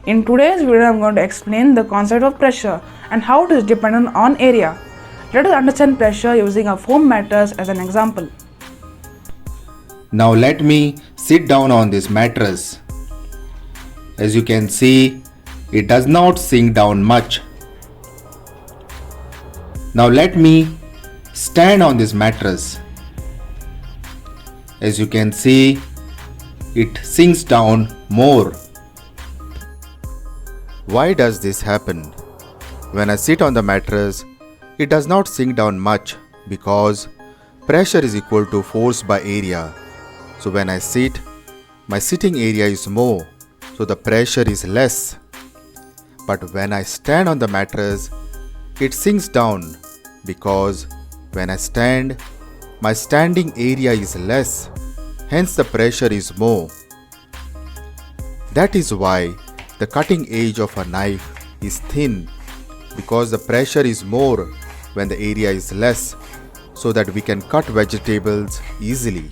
In today's video, I'm going to explain the concept of pressure and how it is dependent on area. Let us understand pressure using a foam mattress as an example. Now let me sit down on this mattress. As you can see, it does not sink down much. Now let me stand on this mattress. As you can see, it sinks down more. Why does this happen? When I sit on the mattress, it does not sink down much because pressure is equal to force by area. So when I sit, my sitting area is more, so the pressure is less. But when I stand on the mattress, it sinks down because when I stand, my standing area is less, hence the pressure is more. That is why the cutting edge of a knife is thin, because the pressure is more when the area is less, so that we can cut vegetables easily.